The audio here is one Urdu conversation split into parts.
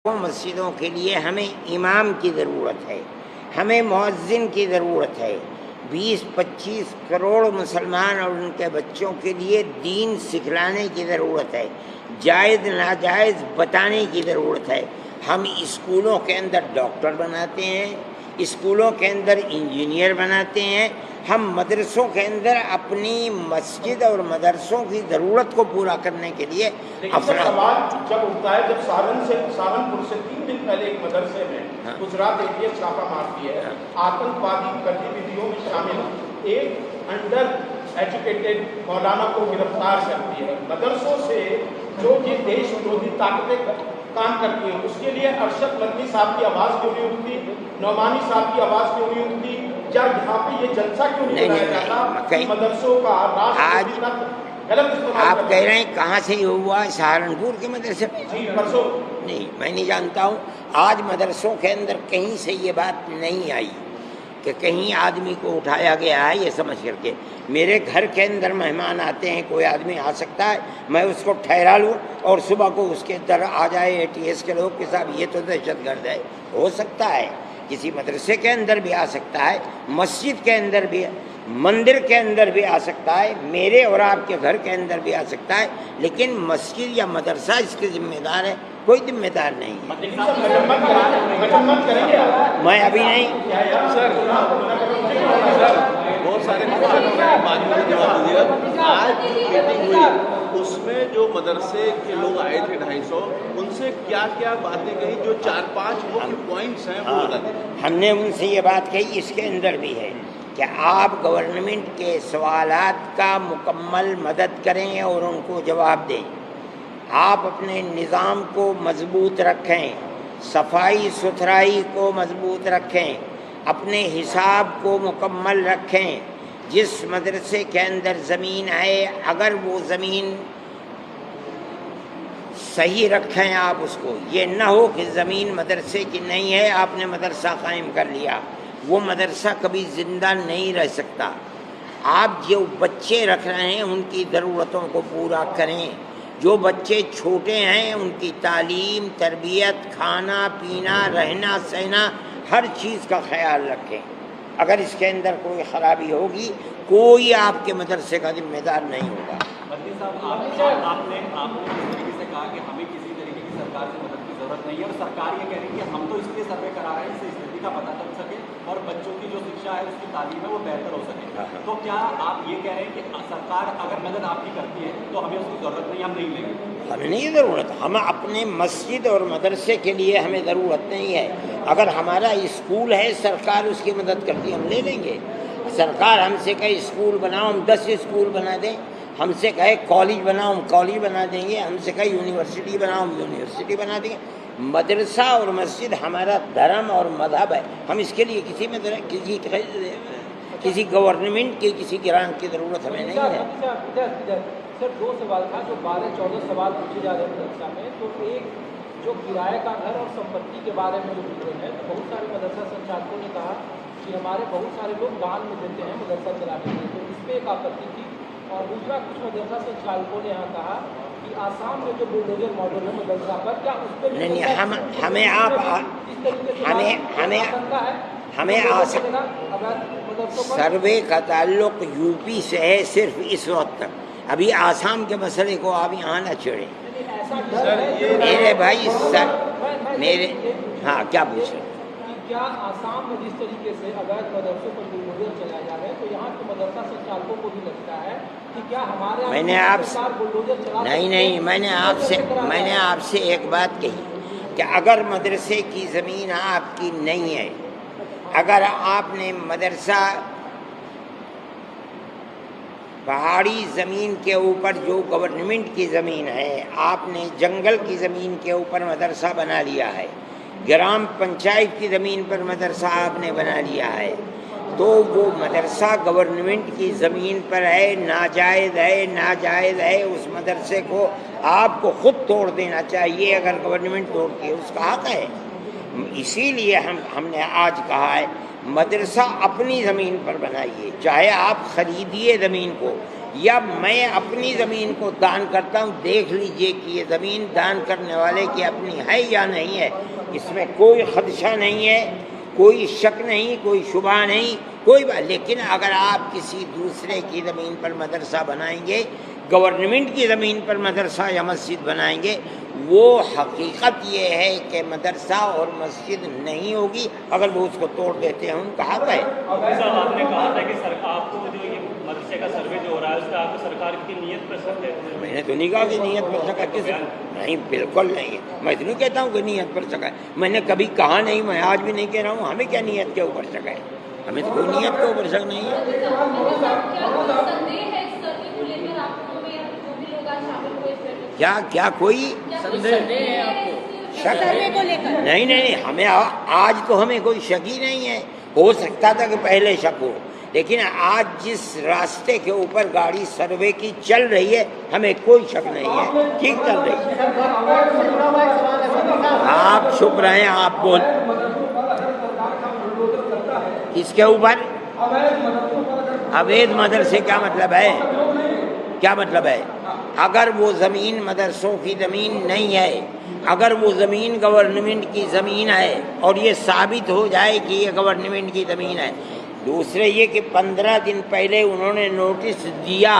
مسجدوں کے لیے ہمیں امام کی ضرورت ہے، ہمیں مؤذن کی ضرورت ہے، 20-25 کروڑ مسلمان اور ان کے بچوں کے لیے دین سکھلانے کی ضرورت ہے، جائز ناجائز بتانے کی ضرورت ہے۔ ہم اسکولوں کے اندر ڈاکٹر بناتے ہیں، اسکولوں کے اندر انجینئر بناتے ہیں، ہم مدرسوں کے اندر اپنی مسجد اور مدرسوں کی ضرورت کو پورا کرنے کے لیے سوال جب اٹھتا ہے، جب سہارنپور سے 3 دن پہلے ایک مدرسے میں گجرات ایک چھاپا مارتی ہے، آتنکوادی گتیویدھیوں میں شامل ایک انڈر ایجوکیٹڈ مولانا کو گرفتار کرتی ہے۔ مدرسوں سے جو یہ دیش ورودھی طاقتیں کام کرتی ہیں، اس کے لیے ارشد مدنی صاحب کی آواز کیوں نہیں اٹھتی، نعمانی صاحب کی آواز کیوں نہیں اٹھتی، یا یہاں پہ یہ جلسہ کیوں نہیں بنایا جاتا؟ مدرسوں کا آج آپ کہہ رہے ہیں کہاں سے یہ ہوا؟ سہارنپور کے مدرسے میں؟ نہیں، میں نہیں جانتا ہوں۔ آج مدرسوں کے اندر کہیں سے یہ بات نہیں آئی کہ کہیں آدمی کو اٹھایا گیا ہے یہ سمجھ کر کے۔ میرے گھر کے اندر مہمان آتے ہیں، کوئی آدمی آ سکتا ہے، میں اس کو ٹھہرا لوں اور صبح کو اس کے در آ جائے ATS کے لوگ کہ صاحب یہ تو دہشت گرد ہے، ہو سکتا ہے۔ کسی مدرسے کے اندر بھی آ سکتا ہے، مسجد کے اندر بھی، مندر کے اندر بھی آ سکتا ہے، میرے اور آپ کے گھر کے اندر بھی آ سکتا ہے، لیکن مسجد یا مدرسہ اس کے ذمہ دار ہے، کوئی ذمہ دار نہیں ہے۔ میں ابھی نہیں بہت سارے آج میٹنگ ہوئی، اس میں جو مدرسے کے لوگ آئے تھے 250، ان سے کیا کیا باتیں کہی؟ جو 4-5 مکھ پوائنٹس ہیں وہ بتا دیں۔ ہم نے ان سے یہ بات کہی، اس کے اندر بھی ہے کہ آپ گورنمنٹ کے سوالات کا مکمل مدد کریں اور ان کو جواب دیں، آپ اپنے نظام کو مضبوط رکھیں، صفائی ستھرائی کو مضبوط رکھیں، اپنے حساب کو مکمل رکھیں۔ جس مدرسے کے اندر زمین ہے، اگر وہ زمین صحیح رکھیں آپ اس کو، یہ نہ ہو کہ زمین مدرسے کی نہیں ہے، آپ نے مدرسہ قائم کر لیا، وہ مدرسہ کبھی زندہ نہیں رہ سکتا۔ آپ جو بچے رکھ رہے ہیں ان کی ضرورتوں کو پورا کریں، جو بچے چھوٹے ہیں ان کی تعلیم، تربیت، کھانا پینا، رہنا سہنا، ہر چیز کا خیال رکھیں۔ اگر اس کے اندر کوئی خرابی ہوگی، کوئی آپ کے مدرسے کا ذمہ دار نہیں ہوگا۔ مدنی صاحب، آپ نے اس طریقے سے کہا کہ ہمیں کسی طریقے کی سرکار سے مدد کی ضرورت نہیں ہے، اور سرکار یہ کہہ رہی ہے کہ ہم تو اس لیے سروے کرا رہے ہیں اس سے استھتی کا پتہ چل سکے اور بچوں کی جو شکشا ہے، اس کی تعلیم ہے، وہ بہتر ہو سکے۔ تو کیا آپ یہ کہہ رہے ہیں کہ سرکار اگر مدد آپ کی کرتی ہے تو ہمیں اس کی ضرورت نہیں، ہم نہیں لیں گے؟ ہمیں نہیں ضرورت، ہم اپنے مسجد اور مدرسے کے لیے ہمیں ضرورت نہیں ہے۔ اگر ہمارا اسکول ہے، سرکار اس کی مدد کرتی، ہم لے لیں گے۔ سرکار ہم سے کہے اسکول بناؤ، ہم 10 اسکول بنا دیں، ہم سے کہے کالج بناؤ، ہم کالج بنا دیں گے، ہم سے کہے یونیورسٹی بناؤ، ہم یونیورسٹی بنا دیں گے۔ مدرسہ اور مسجد ہمارا دھرم اور مذہب ہے، ہم اس کے لیے کسی گورنمنٹ کی کسی گرانٹ کی ضرورت ہمیں نہیں ہے۔ سر 2 سوال تھا، جو 12-14 سوال پوچھے جا رہے ہیں مدرسہ میں، تو ایک جو کرایہ کا گھر اور سمپتی کے بارے میں جو پوچھ ہے، تو بہت سارے مدرسہ سنچالکوں نے کہا کہ ہمارے بہت سارے لوگ دان میں دیتے ہیں مدرسہ چلانے کے لیے، تو اس پہ ایک آپتی تھی۔ اور دوسرا، کچھ مدرسہ سنچالکوں نے یہاں کہا کہ آسام میں جو بلڈوزر ماڈل ہے مدرسہ پر، کیا اس پہ نہیں، ہمیں سروے کا تعلق یوپی سے ہے صرف اس وقت تک، ابھی آسام کے مسئلے کو آپ یہاں نہ چھیڑیں۔ میرے بھائی میرے ہاں، کیا پوچھ رہے ہیں؟ کیا آسام میں جس طریقے سے اگر مدرسوں پر بلڈوزر چلایا جا رہا ہے، تو یہاں کے مدرسہ سنچالکوں کو بھی لگتا ہے کہ کیا ہمارے میں نے آپ سے ایک بات کہی کہ اگر مدرسے کی زمین آپ کی نہیں ہے، اگر آپ نے مدرسہ پہاڑی زمین کے اوپر جو گورنمنٹ کی زمین ہے، آپ نے جنگل کی زمین کے اوپر مدرسہ بنا لیا ہے، گرام پنچایت کی زمین پر مدرسہ آپ نے بنا لیا ہے، تو وہ مدرسہ گورنمنٹ کی زمین پر ہے، ناجائز ہے، اس مدرسے کو آپ کو خود توڑ دینا چاہیے اگر گورنمنٹ توڑتی ہے، اس کا حق ہے۔ اسی لیے ہم نے آج کہا ہے مدرسہ اپنی زمین پر بنائیے، چاہے آپ خریدیے زمین کو، یا میں اپنی زمین کو دان کرتا ہوں، دیکھ لیجئے کہ یہ زمین دان کرنے والے کی اپنی ہے یا نہیں ہے، اس میں کوئی خدشہ نہیں ہے، کوئی شک نہیں، کوئی شبہ نہیں، کوئی بات. لیکن اگر آپ کسی دوسرے کی زمین پر مدرسہ بنائیں گے، گورنمنٹ کی زمین پر مدرسہ یا مسجد بنائیں گے، وہ حقیقت یہ ہے کہ مدرسہ اور مسجد نہیں ہوگی اگر وہ اس کو توڑ دیتے ہیں. ان کا حق ہے. صاحب آپ نے کہا تھا کہ آپ کو جو یہ مدرسے کا سروے جو ہو رہا ہے اس کا آپ کو سرکار کی نیت پر شک ہے. میں نے تو نہیں کہا کہ نیت پر شک ہے، کس نہیں، بالکل نہیں ہے. میں اتنی کہتا ہوں کہ نیت پر شک ہے، میں نے کبھی کہا نہیں، میں آج بھی نہیں کہہ رہا ہوں. ہمیں کیا نیت کے اوپر شک ہے؟ ہمیں تو کوئی نیت کے اوپر شک نہیں ہے. کیا کوئی شک نہیں، نہیں، ہمیں آج تو ہمیں کوئی شک ہی نہیں ہے. ہو سکتا تھا کہ پہلے شک ہو، لیکن آج جس راستے کے اوپر گاڑی سروے کی چل رہی ہے ہمیں کوئی شک نہیں ہے، ٹھیک چل رہی ہے. آپ چپ رہے ہیں، آپ بول کس کے اوپر؟ اویدھ مدرسے کیا مطلب ہے؟ کیا مطلب ہے؟ اگر وہ زمین مدرسوں کی زمین نہیں ہے، اگر وہ زمین گورنمنٹ کی زمین ہے اور یہ ثابت ہو جائے کہ یہ گورنمنٹ کی زمین ہے، دوسرے یہ کہ 15 دن پہلے انہوں نے نوٹس دیا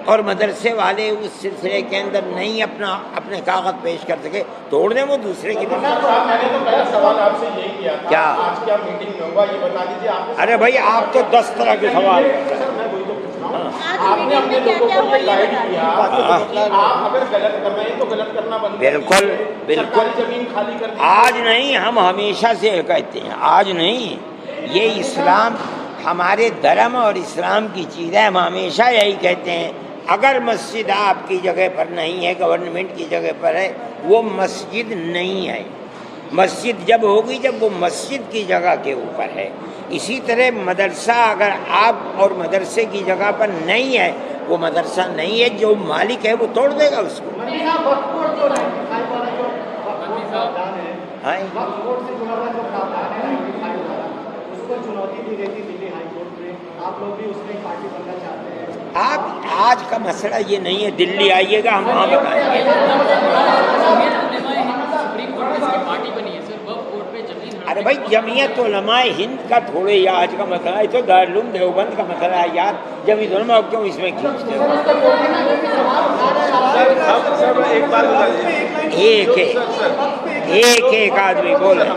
اور مدرسے والے اس سلسلے کے اندر نہیں اپنے کاغذ پیش کر سکے، توڑ دیں وہ دوسرے کی زمین. میں نے تو پہلا سوال آپ سے یہی کیا تھا، کیا آج کیا میٹنگ میں ہوا یہ بتا دیجیے. آپ ارے بھائی آپ تو 10 طرح کے سوال. میں وہی تو پوچھ رہا ہوں، آپ نے اپنے لوگوں کو یہ گائیڈ کیا کہ آپ اگر غلط کر رہے ہیں تو غلط کرنا بند کریں. بالکل بالکل. سرکاری زمین خالی کر آج نہیں، ہم ہمیشہ سے کہتے ہیں، آج نہیں. یہ اسلام ہمارے دھرم اور اسلام کی چیز ہے. ہم ہمیشہ یہی کہتے ہیں اگر مسجد آپ کی جگہ پر نہیں ہے، گورنمنٹ کی جگہ پر ہے، وہ مسجد نہیں ہے. مسجد جب ہوگی جب وہ مسجد کی جگہ کے اوپر ہے. اسی طرح مدرسہ اگر آپ اور مدرسے کی جگہ پر نہیں ہے، وہ مدرسہ نہیں ہے. جو مالک ہے وہ توڑ دے گا اس کو. آپ آج کا مسئلہ یہ نہیں ہے، دلی آئیے گا ہم وہاں بتائیں گے. ارے بھائی جمعیت علماء ہند کا تھوڑے یہ آج کا مسئلہ ہے، تو دارالعلوم دیوبند کا مسئلہ ہے یار. جمعیت علماء کیوں اس میں کھینچتے ہو؟ ایک بات بتا دیجیے، ایک آدمی بول رہے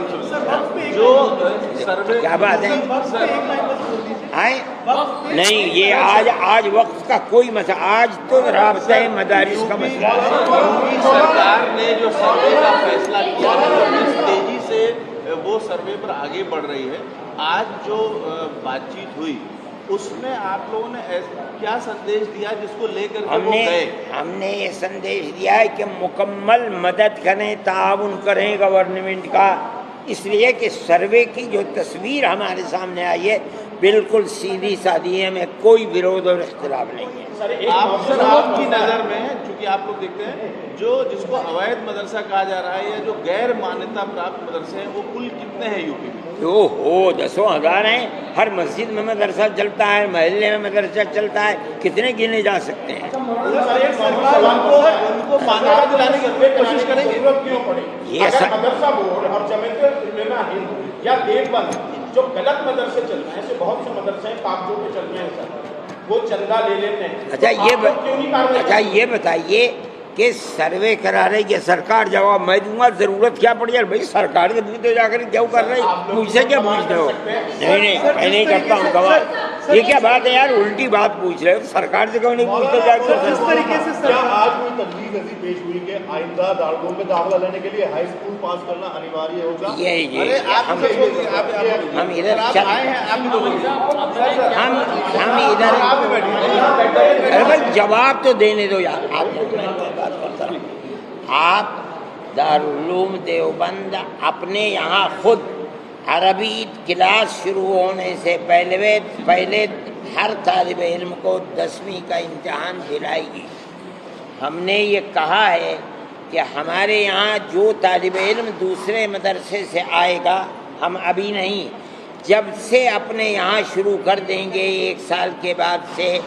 جو سروے کیا بات ہے؟ نہیں، یہ آج وقت کا کوئی مسئلہ، آج تو رابطہ مدارس کا مسئلہ ہے. سرکار نے جو سروے کا فیصلہ کیا ہے اس تیزی سے وہ سروے پر آگے بڑھ رہی ہے. آج جو بات چیت ہوئی اس میں آپ لوگوں نے کیا سندیش دیا جس کو لے کر ہم نے یہ سندیش دیا ہے کہ مکمل مدد کریں، تعاون کریں گورنمنٹ کا. اس لیے کہ سروے کی جو تصویر ہمارے سامنے آئی ہے بالکل سیدھی سادھی ہے، میں کوئی ورود اور اختلاف نہیں ہے. آپ کی نظر میں چونکہ آپ لوگ دیکھتے ہیں جس کو اویدھ مدرسہ کہا جا رہا ہے یا جو غیر مانیتا پراپت مدرسے ہیں وہ کل کتنے ہیں یو پی میں؟ جو ہو 10,000 ہیں. ہر مسجد میں مدرسہ چلتا ہے، محلے میں مدرسہ چلتا ہے، کتنے گنے جا سکتے ہیں. ان کو مانیتا دلانے کی کوشش کریں گے. یہ مدرسہ بورڈ اور جمعیت علماء ہند یا دیوبند جو غلط مدرسے چل رہے ہیں، ایسے بہت سے مدرسے ہیں کاغذوں پہ چل رہے ہیں سر، وہ چندہ لے لیتے ہیں. اچھا یہ بتائیے کہ سروے کرا رہی ہے سرکار، جواب میں دوں گا. ضرورت کیا پڑ جائے بھائی سرکار کے پوچھتے جا کر کیا کر رہی، مجھ سے کیا پوچھ رہے ہو؟ نہیں میں نہیں کرتا ہوں گواہ. یہ کیا بات ہے یار، الٹی بات پوچھ رہے ہو. سرکار سے کیوں نہیں پوچھتے جا کر؟ جس طریقے سے کیا آج کوئی تجویز ایسی پیش ہوئی کہ آئندہ دارالعلوم میں داخلہ لینے کے لیے ہائی اسکول پاس کرنا انواریہ ہوگا؟ ہم ادھر ارے بھائی جواب تو دینے دو یار. آپ دارالعلوم دیوبند اپنے یہاں خود عربی کلاس شروع ہونے سے پہلے ہر طالب علم کو 10ویں کا امتحان دلائے گی. ہم نے یہ کہا ہے کہ ہمارے یہاں جو طالب علم دوسرے مدرسے سے آئے گا، ہم ابھی نہیں، جب سے اپنے یہاں شروع کر دیں گے 1 سال کے بعد سے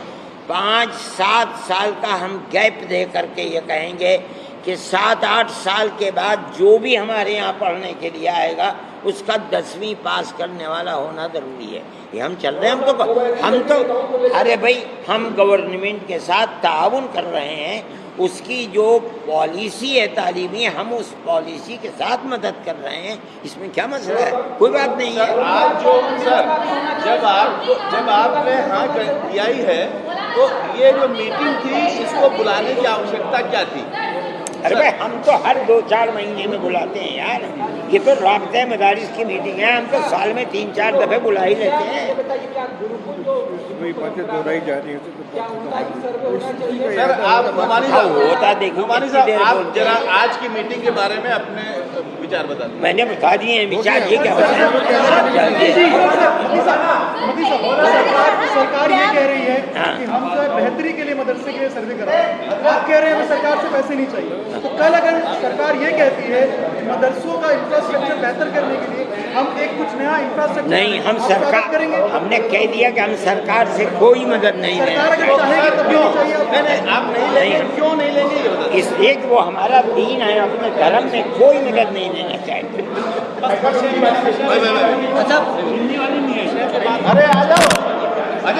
5-7 سال کا ہم گیپ دے کر کے یہ کہیں گے کہ 7-8 سال کے بعد جو بھی ہمارے یہاں پڑھنے کے لیے آئے گا اس کا 10ویں پاس کرنے والا ہونا ضروری ہے. یہ ہم چل رہے ہیں. ہم تو ارے بھائی ہم گورنمنٹ کے ساتھ تعاون کر رہے ہیں. اس کی جو پالیسی ہے تعلیمی ہم اس پالیسی کے ساتھ مدد کر رہے ہیں. اس میں کیا مسئلہ ہے؟ کوئی بات نہیں ہے. آج جو سر جب آپ نے ہاں کیا ہی ہے تو یہ جو میٹنگ تھی اس کو بلانے کی آوشکتا کیا تھی؟ ارے بھائی ہم تو ہر 2-4 مہینے میں بلاتے ہیں یار. یہ تو رابطہ مدارس کی میٹنگ ہے. ہم تو سال میں 3-4 دفعے بلا ہی لیتے ہیں. سر آپ نعمانی ہوتا صاحب آپ ذرا آج کی میٹنگ کے بارے میں اپنے وچار بتا دیں. میں نے بتا دیے ہیں وچار. یہ کیا سرکار یہ کہہ رہی ہے کہ ہم جو ہے بہتری کے لیے مدرسے کے لیے سروے کرا رہے ہیں. آپ کہہ رہے ہیں ہمیں سرکار سے پیسے نہیں چاہیے. تو کل اگر سرکار یہ کہتی ہے کہ مدرسوں کا انفراسٹرکچر بہتر کرنے کے لیے ہم ایک کچھ نیا انفراسٹرکچر نہیں, ہم سرکار کریں گے. ہم نے کہہ دیا کہ ہم سرکار سے کوئی مدد نہیں لیں سرکار اگر چاہے گی تب بھی نہیں چاہیے. آپ نہیں لیں گے, کیوں نہیں لیں گے؟ اس لیے کہ وہ ہمارا دین ہے. اپنے دھرم میں کوئی مدد نہیں لینا چاہتے. ارے آ جاؤ.